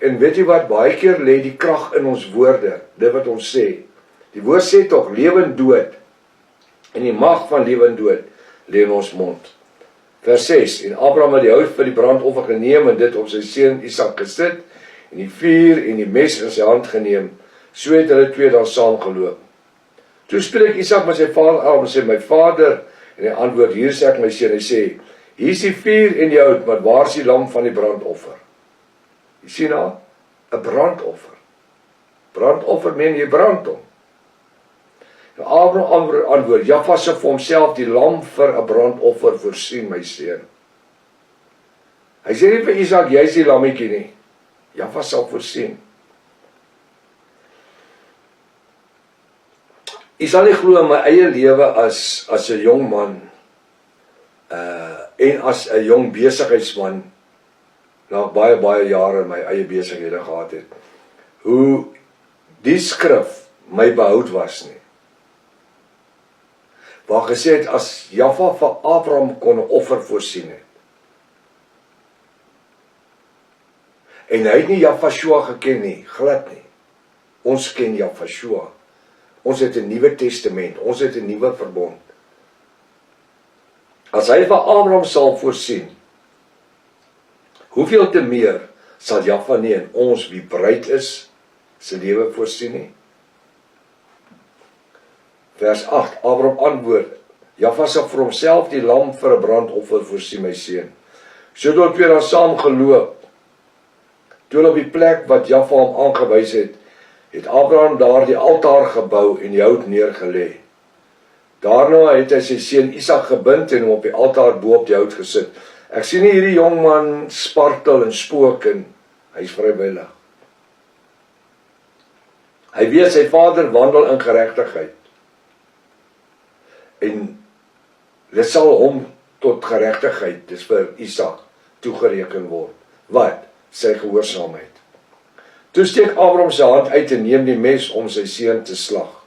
En weet jy wat, baie keer lê die krag in ons woorde, dit wat ons sê. Die woord sê tog, lewe en dood, en die mag van lewe en dood, lê in ons mond. Vers 6, en Abraham het die hout vir die brandoffer geneem, en dit op sy seun Isak gesit, en die vuur en die mes in sy hand geneem, so het hulle twee dan saamgeloop. Toe spreek Isak met sy vader Abraham, en sê, my vader, en hy antwoord, hier is ek my seun, hy sê, hier is die vuur en die hout, maar waar is die lam van die brandoffer? Jy sien nou, 'n brandoffer. Brandoffer meen jy brand hom. En Abraham antwoord, Jaffa sal vir homself die lam vir 'n brandoffer voorsien, my seun. Hy sê nie vir Isak, jy is die lammetjie nie. Jaffa sal voorsien. Ek sal nie glo in my eie lewe as 'n jong man en as 'n jong besigheidsman, na baie jare in my eie besighede gehad het, hoe die skrif my behoud was nie. Waar gesê het, as Jaffa vir Abraham kon 'n offer voorsien het. En hy het nie Jafashua geken nie, glad nie. Ons ken Jafashua. Ons het 'n Nuwe Testament, ons het 'n nuwe verbond. As hy vir Abraham sal voorsien, hoeveel te meer sal Jaffa nie in ons wie bruid is, sy lewe voorsien nie? Vers 8, Abraham antwoord, Jaffa sal vir homself die lam vir 'n brandoffer voorsien, my seun. So het hulle twee dan saam geloop. Toe op die plek wat Jaffa hom aangewys het Abraham daar die altaar gebou en die hout neergelê. Daarna het hy sy seun Isak gebind en hom op die altaar bo op die hout gesit. Ek sien nie hierdie jong man spartel en spook en hy's vrywillig. Hy weet sy vader wandel in geregtigheid. En dit sal hom tot geregtigheid, dis vir Isak, toegereken word. Wat? Sy gehoorsaamheid. Toe steek Abraham sy hand uit en neem die mes om sy seun te slag.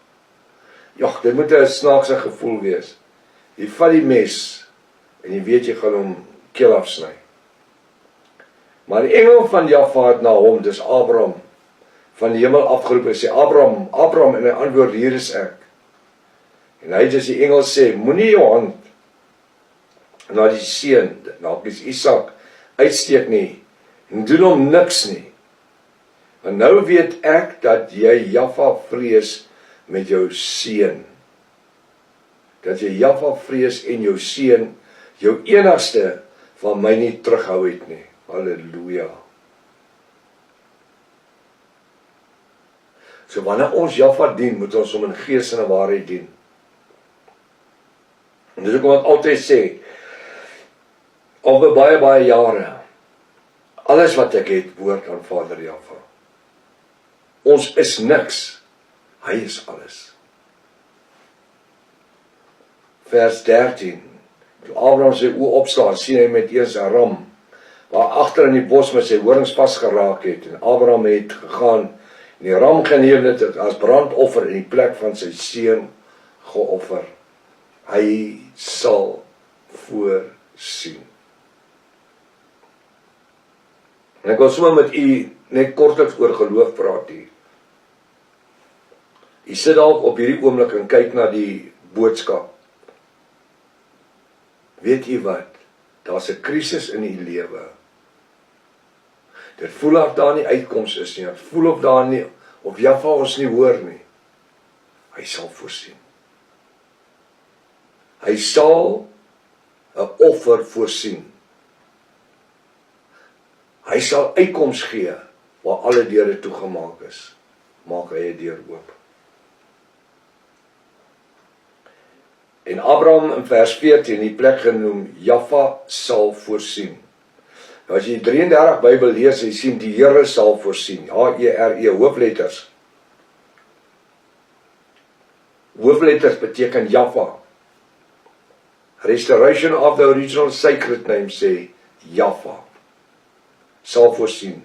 Ja, dit moet 'n snaakse gevoel wees. Jy vat die mes en jy weet jy gaan hom keel afsny. Maar die engel van Jaffa het na hom, dis Abraham, van die hemel afgeroep en sê, Abraham, Abraham, en hy antwoord, hier is ek. En hy het as die engel sê, moenie jou hand na die seun, na Isak, uitsteek nie, en doen hom niks nie. Want nou weet ek dat jy Jaffa vrees met jou seun. Dat jy Jaffa vrees en jou seun, jou enigste, van my nie terughou het nie. Halleluja. So wanneer ons Jaffa dien, moet ons hom in gees en in waarheid dien. En dis ook wat ek altyd sê, al vir baie jare, alles wat ek het, behoort aan Vader Jaffa. Ons is niks, hy is alles. Vers 13, toe Abraham sy oë opslaan, sien hy met eers 'n ram, waar agter in die bos met sy horings vasgeraak het, en Abraham het gegaan, en die ram geneem het as brandoffer in die plek van sy seun geoffer. Hy sal voorsien. En ek wil sommer met u net kortliks oor geloof praat hier. U sit dalk op hierdie oomblik en kyk na die boodskap. Weet u wat? Daar's 'n krisis in u lewe. Dit voel of daar nie uitkoms is nie. Dit voel of daar nie, of Jaffa ons nie hoor nie. Hy sal voorsien. Hy sal 'n offer voorsien. Hy sal uitkoms gee waar alle deure toegemaak is. Maak hy 'n deur oop. En Abraham in vers 14 die plek genoem, Jaffa sal voorsien. Nou as jy 33 Bybel lees, jy sien die Here sal voorsien. H-E-R-E, hoofletters. Hoofletters beteken Jaffa. Restoration of the original sacred name sê Jaffa sal voorsien.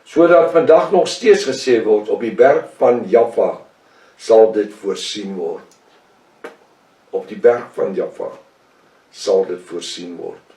Sodat vandag nog steeds gesê word, op die berg van Jaffa sal dit voorsien word. Op die berg van Jaffa sal dit voorsien word.